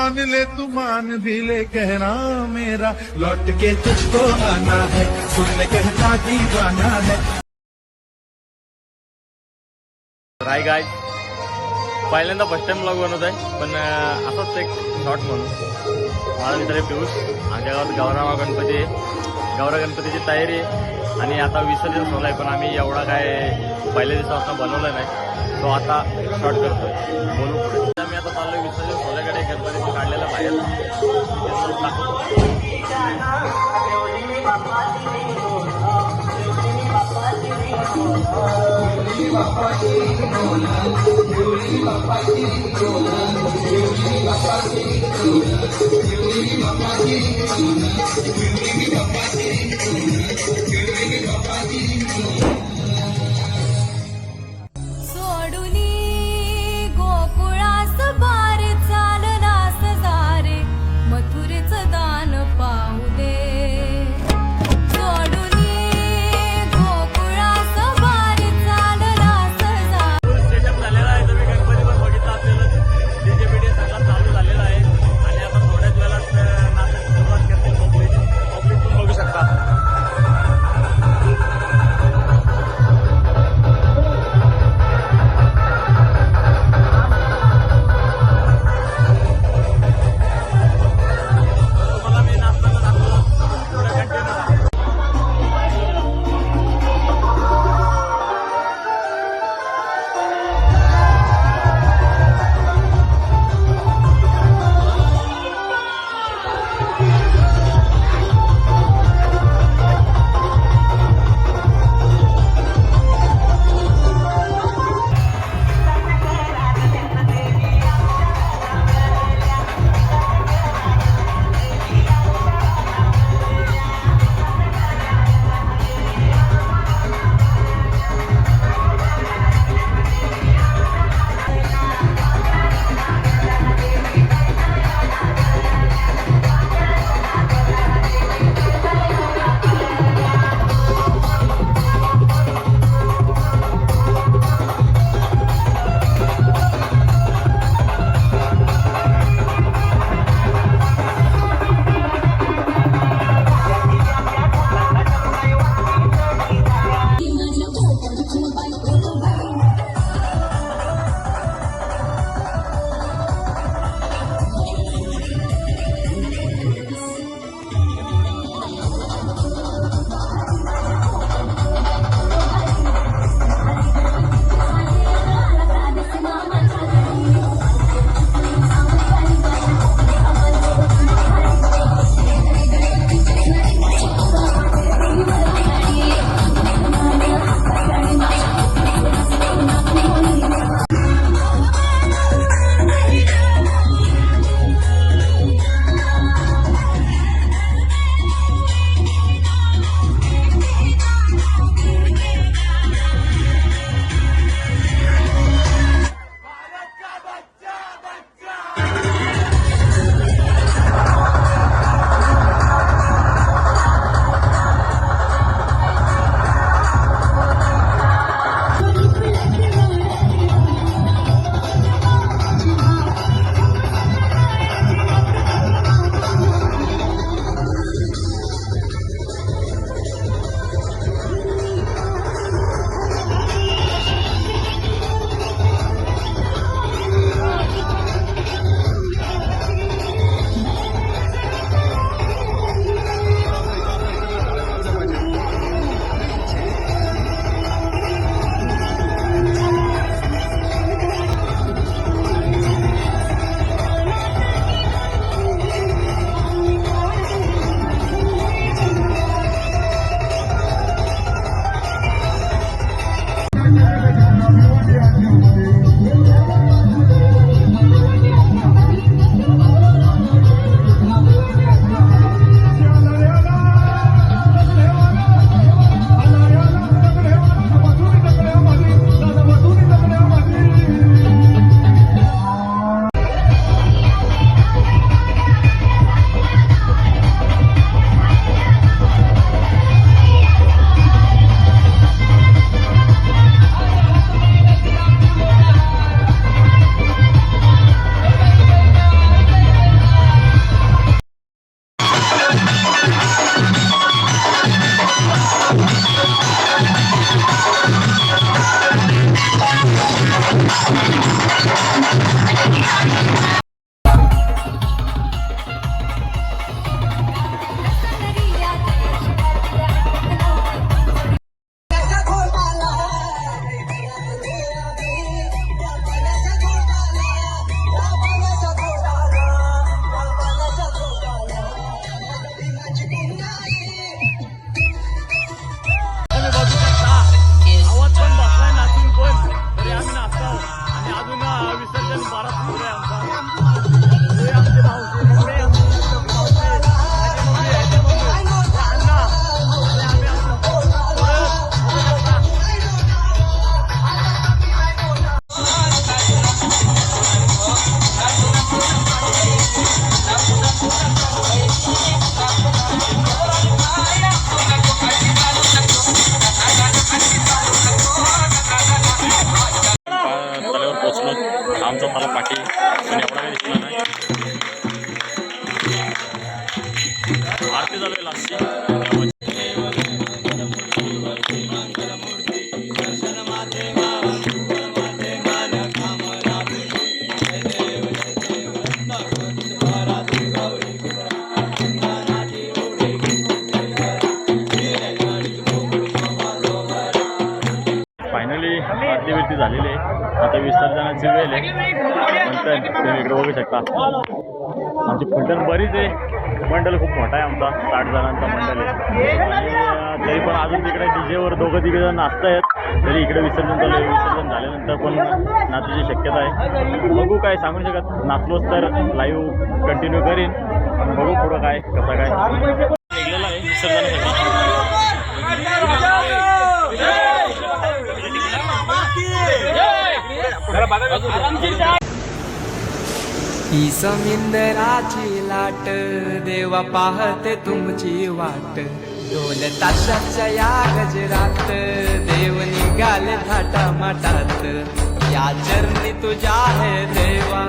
मान ले तू मान भी ले कहना मेरा लौट के तुझको आना है सुन कहता दीवाना है। हाय गाइस, पहिल्यांदा फर्स्ट टाइम ब्लॉग बनवत आहे, पण असंच एक शॉर्ट म्हणून माझा मित्र पियुष आमच्या गावात गौरा गणपतीची तयारी आहे आणि आता विसर्जन सोहळा आहे, पण आम्ही एवढा काय पहिल्या दिवसापासून बनवलं नाही, तो आता शॉर्ट करतोय बोलू पुढे। आम्ही आता चाललोय विसर्जन सोहळ्याकडे, गणपतीचं काढलेलं बाहेर सोडुनी गोकुळास बार चाललास जारे मथुरेचं दान पाहू दे। सोडुनी गोकुळास बार चाललास जारे सेटअप झालेला आहे, तुम्ही गणपती पण बघितला आपल्याला डीजे बीजे सगळं चालू झालेला आहे आणि आता थोड्याच वेळात नाचायला सुरुवात करतील पब्लिक पण बघू शकता। फायनली आरती बिरती झालेली आहे. आता विसर्जनाची वेळ आहे. नंतर तुम्ही इकडे बघू शकता आमची फलटण बरीच आहे. मंडळ खूप मोठा आहे आमचा, 60 जणांचा मंडळ आहे. आणि तरी पण अजून तिकडे डीजेवर दोघं तिघे जण नाचत आहेत. तरी इकडे विसर्जन चालू आहे. विसर्जन झाल्यानंतर पण नाचायची शक्यता आहे. बघू काय सांगू शकत, नाचलोच तर लाईव्ह कंटिन्यू करीन. पण बघू पुढं काय कसं काय निघलेलं आहे विसर्जनासाठी. ही समिंदराची लाट देवा पाहते तुमची वाट. ढोल ताशाच्या या गजरात देव निघाले थाटामाटात. या चरणी तुझ्या हे देवा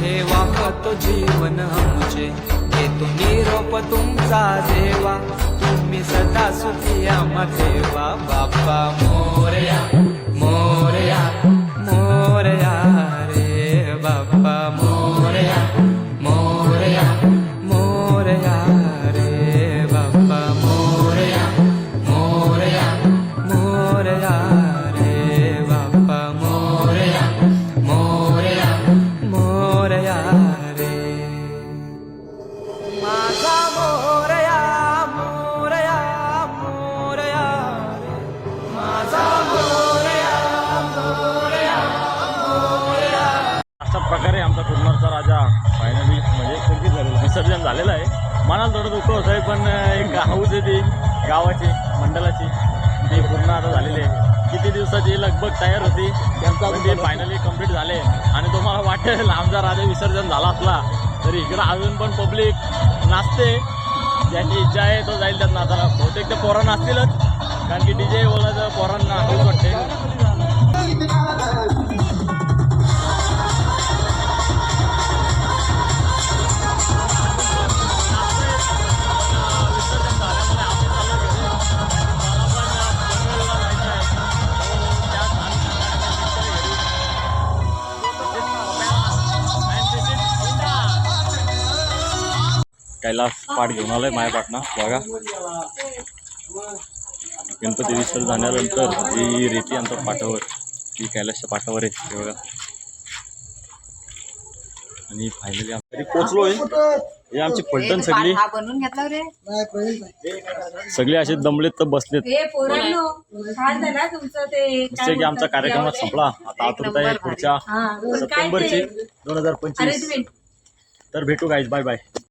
ठेवा तो जीवन आमचे. घेतो निरोप तुमचा देवा तुम्ही सदा सुखी आम्हा देवा. बाप्पा मोरया मोरया मोरया रे बाप्पा मोरया मोरया मोरया रे बाप्पा मोरया मोरया मोरया रे बाप्पा मोरया मोरया मोरया रे. माझा मोरया मोरया मोरया रे माझा मोरया मोरया मोरया. अशा प्रकारे आमचा कुर्मारचा राजा फायनली म्हणजे विसर्जन झालेलं आहे. मनाला थोडं दुःख होतं आहे, पण एक हाऊस आहे ती गावाची मंडळाची ती पूर्ण आता झालेली आहे. किती दिवसाची लगबग तयार होती पण ते फायनली कंप्लीट झाले. आणि तुम्हाला वाटेल आमचा राजा विसर्जन झाला असला तरी इकडं अजून पण पब्लिक नाचते. ज्याची इच्छा आहे तो जाईल त्यात नाचायला. बहुतेक ते पोरं नाचतीलच, कारण की डीजे बोलायचं पोरांना आठवत वाटते. कैलास पाठ घेऊन आलाय माझ्या पाटणा. बघा गणपती विसर्जन झाल्यानंतर जी रेती आमच्या पाठावर ती कैलासच्या पाठावर आहे ते बघा. आणि फायनली आम्ही पोचलोय. हे आमची फलटण सगळी बनवून घेतला रे. सगळे असे दमलेत तर बसलेत. हे पोरांनो काय झालं तुमचं ते जसे की आमचा कार्यक्रम संपला. आता आतुरता आहे पुढच्या सप्टेंबरची 2025. तर भेटू गाईज. Bye bye.